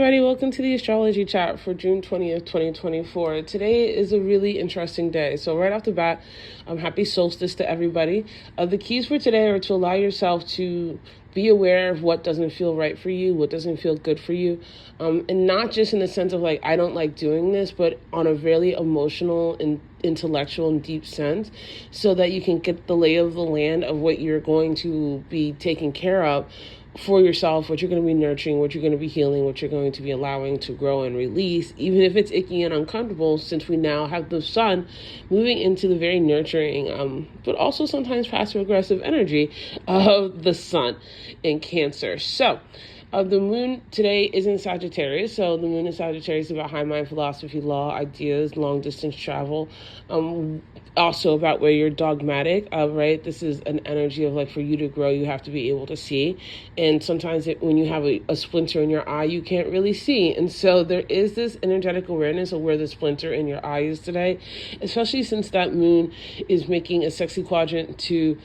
everybody, welcome to the Astrology Chat for June 20th, 2024. Today is a really interesting day. So right off the bat, Happy Solstice to everybody. The keys for today are to allow yourself to be aware of what doesn't feel right for you, what doesn't feel good for you, and not just in the sense of like, I don't like doing this, but on a really emotional and intellectual and deep sense, so that you can get the lay of the land of what you're going to be taking care of for yourself, what you're going to be nurturing, what you're going to be healing, what you're going to be allowing to grow and release, even if it's icky and uncomfortable, since we now have the sun moving into the very nurturing, but also sometimes passive aggressive energy of the sun in Cancer. So the moon today is in Sagittarius. So the moon in Sagittarius is about high mind, philosophy, law, ideas, long distance travel. Also about where you're dogmatic, right? This is an energy of like, for you to grow, you have to be able to see. And sometimes when you have a splinter in your eye, you can't really see. And so there is this energetic awareness of where the splinter in your eye is today, especially since that moon is making a sexy quadrant to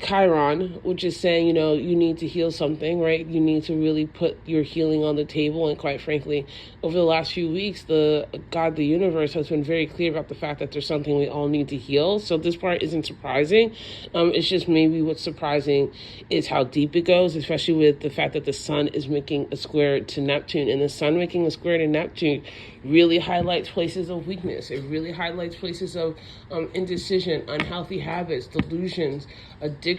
Chiron, which is saying, you need to heal something, right? You need to really put your healing on the table. And quite frankly, over the last few weeks, the universe has been very clear about the fact that there's something we all need to heal. So this part isn't surprising. It's just maybe what's surprising is how deep it goes, especially with the fact that the sun is making a square to Neptune, and the sun making a square to Neptune really highlights places of weakness. It really highlights places of indecision, unhealthy habits, delusions, addiction,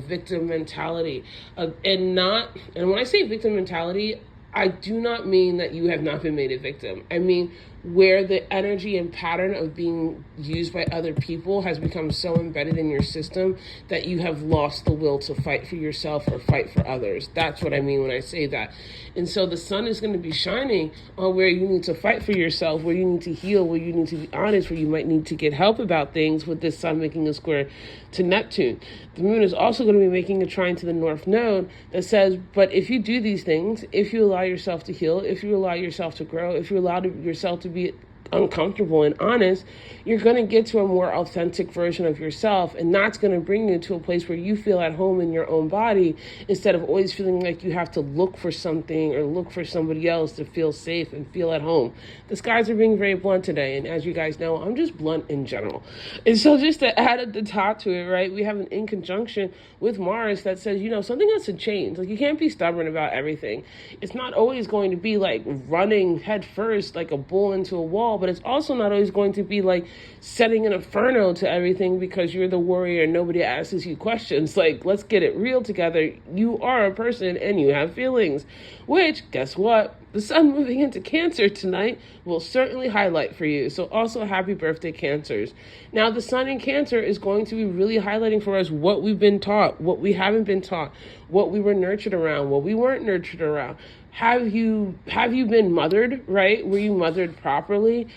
victim mentality, and when I say victim mentality, I do not mean that you have not been made a victim. I mean where the energy and pattern of being used by other people has become so embedded in your system that you have lost the will to fight for yourself or fight for others. That's what I mean when I say that. And so the sun is going to be shining on where you need to fight for yourself, where you need to heal, where you need to be honest, where you might need to get help about things, with this sun making a square to Neptune. The moon is also going to be making a trine to the North Node that says, but if you do these things, if you allow yourself to heal, if you allow yourself to grow, if you allow yourself to be uncomfortable and honest, you're going to get to a more authentic version of yourself, and that's going to bring you to a place where you feel at home in your own body, instead of always feeling like you have to look for something or look for somebody else to feel safe and feel at home. The skies are being very blunt today, and as you guys know, I'm just blunt in general. And so just to add at the top to it, right, we have an in conjunction with Mars that says, something has to change. Like, you can't be stubborn about everything. It's not always going to be like running head first like a bull into a wall, but it's also not always going to be like setting an inferno to everything because you're the warrior and nobody asks you questions. Like, let's get it real together. You are a person and you have feelings, which, guess what? The sun moving into Cancer tonight will certainly highlight for you. So also happy birthday, Cancers. Now, the sun in Cancer is going to be really highlighting for us what we've been taught, what we haven't been taught, what we were nurtured around, what we weren't nurtured around. Have you been mothered, right? Were you mothered properly?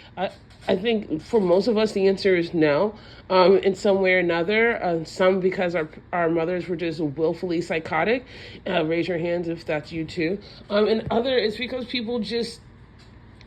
I think for most of us, the answer is no, in some way or another. Some because our mothers were just willfully psychotic. Raise your hands if that's you too. And other is because people just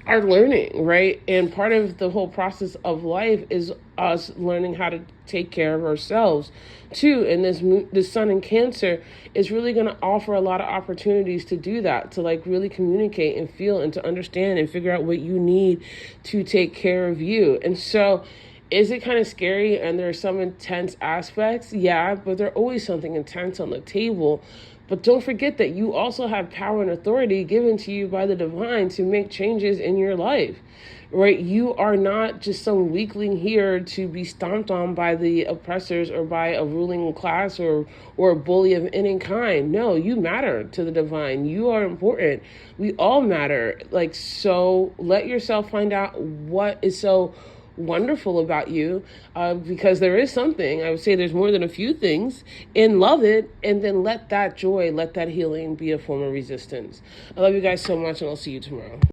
are learning, right? And part of the whole process of life is us learning how to take care of ourselves too. And this sun in Cancer is really going to offer a lot of opportunities to do that, to like really communicate and feel and to understand and figure out what you need to take care of you. And so is it kind of scary? And there are some intense aspects. Yeah, but there's always something intense on the table. But don't forget that you also have power and authority given to you by the divine to make changes in your life, right? You are not just some weakling here to be stomped on by the oppressors or by a ruling class or a bully of any kind. No, you matter to the divine. You are important. We all matter. Like, so let yourself find out what is so wonderful about you, because there is something. I would say there's more than a few things, and love it, and then let that joy, let that healing be a form of resistance. I love you guys so much, and I'll see you tomorrow.